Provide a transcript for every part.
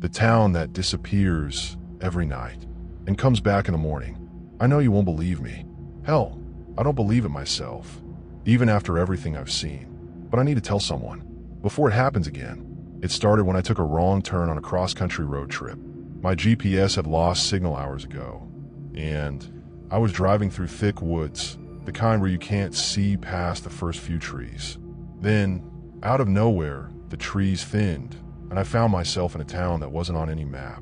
The town that disappears every night and comes back in the morning. I know you won't believe me. Hell, I don't believe it myself, even after everything I've seen. But I need to tell someone before it happens again. It started when I took a wrong turn on a cross-country road trip. My GPS had lost signal hours ago, and I was driving through thick woods, the kind where you can't see past the first few trees. Then, out of nowhere, the trees thinned, and I found myself in a town that wasn't on any map.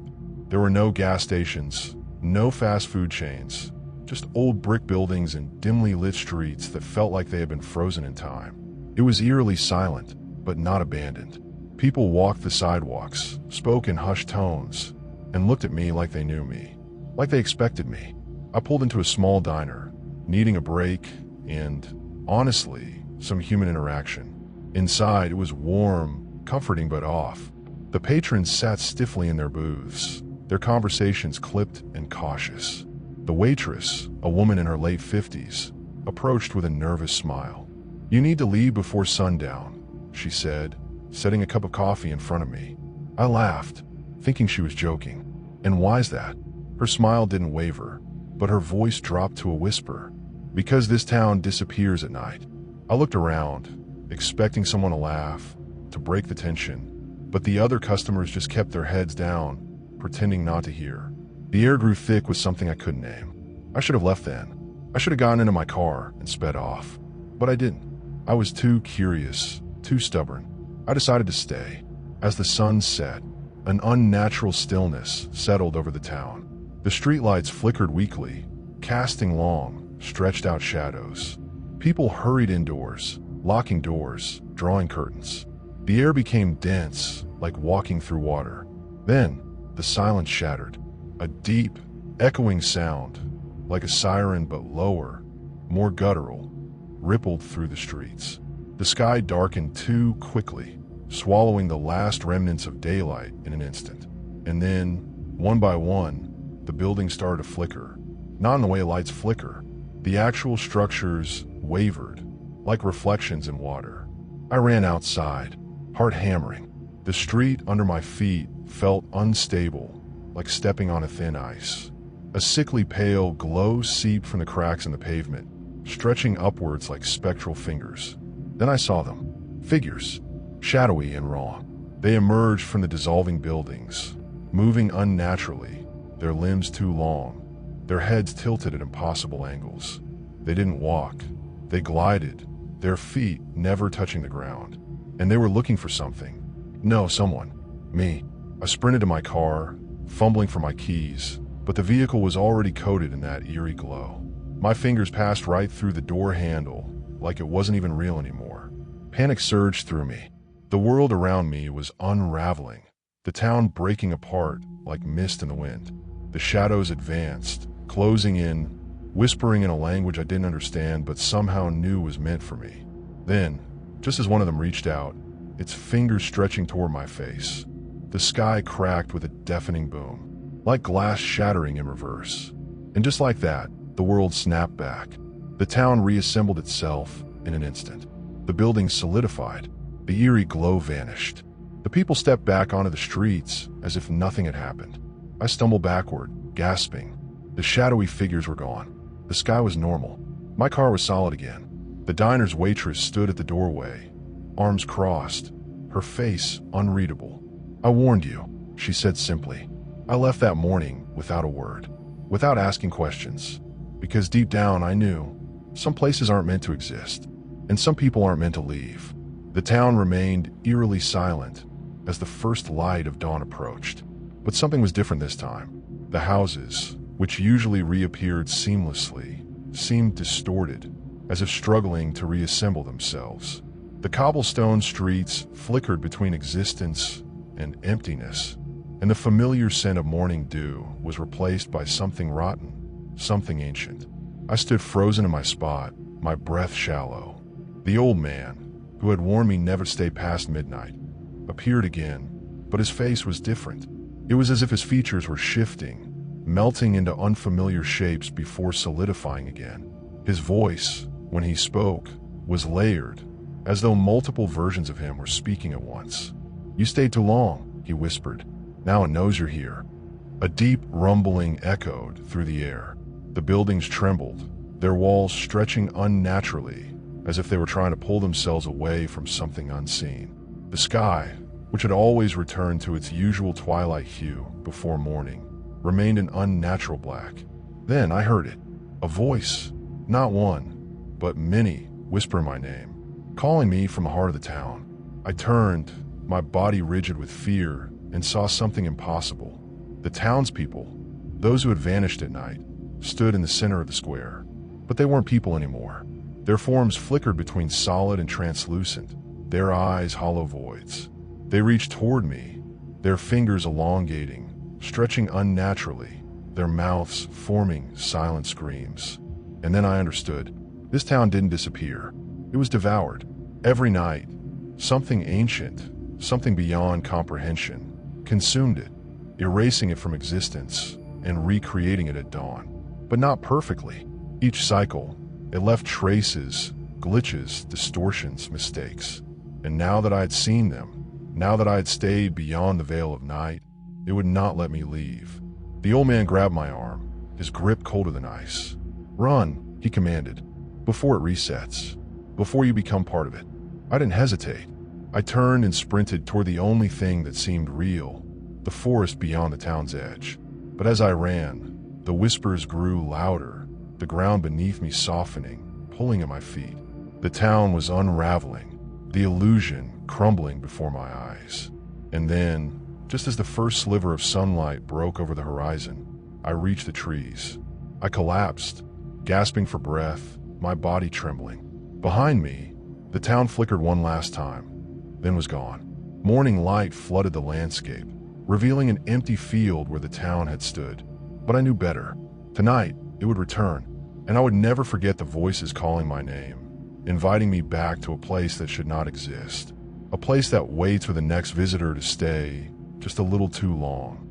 There were no gas stations, no fast food chains, just old brick buildings and dimly lit streets that felt like they had been frozen in time. It was eerily silent, but not abandoned. People walked the sidewalks, spoke in hushed tones, and looked at me like they knew me, like they expected me. I pulled into a small diner, needing a break and, honestly, some human interaction. Inside, it was warm, comforting but off. The patrons sat stiffly in their booths, their conversations clipped and cautious. The waitress, a woman in her late 50s, approached with a nervous smile. "You need to leave before sundown," she said, setting a cup of coffee in front of me. I laughed, thinking she was joking. "And why's that?" Her smile didn't waver, but her voice dropped to a whisper. "Because this town disappears at night." I looked around, expecting someone to laugh, to break the tension, but the other customers just kept their heads down, pretending not to hear. The air grew thick with something I couldn't name. I should have left then. I should have gotten into my car and sped off. But I didn't. I was too curious, too stubborn. I decided to stay. As the sun set, an unnatural stillness settled over the town. The streetlights flickered weakly, casting long, stretched-out shadows. People hurried indoors, locking doors, drawing curtains. The air became dense, like walking through water. Then, the silence shattered. A deep, echoing sound, like a siren but lower, more guttural, rippled through the streets. The sky darkened too quickly, swallowing the last remnants of daylight in an instant. And then, one by one, the buildings started to flicker. Not in the way lights flicker. The actual structures wavered, like reflections in water. I ran outside, heart hammering. The street under my feet felt unstable, like stepping on a thin ice. A sickly pale glow seeped from the cracks in the pavement, stretching upwards like spectral fingers. Then I saw them. Figures, shadowy and raw. They emerged from the dissolving buildings, moving unnaturally, their limbs too long, their heads tilted at impossible angles. They didn't walk. They glided, their feet never touching the ground. And they were looking for something. No, someone. Me. I sprinted to my car, fumbling for my keys, but the vehicle was already coated in that eerie glow. My fingers passed right through the door handle, like it wasn't even real anymore. Panic surged through me. The world around me was unraveling, the town breaking apart like mist in the wind. The shadows advanced, closing in, whispering in a language I didn't understand but somehow knew was meant for me. Then, just as one of them reached out, its fingers stretching toward my face, the sky cracked with a deafening boom, like glass shattering in reverse. And just like that, the world snapped back. The town reassembled itself in an instant. The buildings solidified. The eerie glow vanished. The people stepped back onto the streets as if nothing had happened. I stumbled backward, gasping. The shadowy figures were gone. The sky was normal. My car was solid again. The diner's waitress stood at the doorway, arms crossed, her face unreadable. "I warned you," she said simply. I left that morning without a word, without asking questions, because deep down I knew some places aren't meant to exist, and some people aren't meant to leave. The town remained eerily silent as the first light of dawn approached. But something was different this time. The houses, which usually reappeared seamlessly, seemed distorted, as if struggling to reassemble themselves. The cobblestone streets flickered between existence and emptiness, and the familiar scent of morning dew was replaced by something rotten, something ancient. I stood frozen in my spot, my breath shallow. The old man, who had warned me never to stay past midnight, appeared again, but his face was different. It was as if his features were shifting, melting into unfamiliar shapes before solidifying again. His voice, when he spoke, was layered, as though multiple versions of him were speaking at once. "You stayed too long," he whispered. Now it knows you're here." A deep rumbling echoed through the air. The buildings trembled, their walls stretching unnaturally, as if they were trying to pull themselves away from something unseen. The sky, which had always returned to its usual twilight hue before morning, remained an unnatural black. Then I heard it, a voice, not one, but many, whisper my name, calling me from the heart of the town. I turned, my body rigid with fear, and saw something impossible. The townspeople, those who had vanished at night, stood in the center of the square. But they weren't people anymore. Their forms flickered between solid and translucent, their eyes hollow voids. They reached toward me, their fingers elongating, stretching unnaturally, their mouths forming silent screams. And then I understood. This town didn't disappear. It was devoured. Every night, something ancient, something beyond comprehension, consumed it, erasing it from existence and recreating it at dawn. But not perfectly. Each cycle, it left traces, glitches, distortions, mistakes. And now that I had seen them, now that I had stayed beyond the veil of night, it would not let me leave. The old man grabbed my arm, his grip colder than ice. "Run," he commanded, "before it resets, before you become part of it." I didn't hesitate. I turned and sprinted toward the only thing that seemed real, the forest beyond the town's edge. But as I ran, the whispers grew louder, the ground beneath me softening, pulling at my feet. The town was unraveling, the illusion crumbling before my eyes. And then, just as the first sliver of sunlight broke over the horizon, I reached the trees. I collapsed, gasping for breath, my body trembling. Behind me, the town flickered one last time, then was gone. Morning light flooded the landscape, revealing an empty field where the town had stood. But I knew better. Tonight, it would return, and I would never forget the voices calling my name, inviting me back to a place that should not exist, a place that waits for the next visitor to stay just a little too long.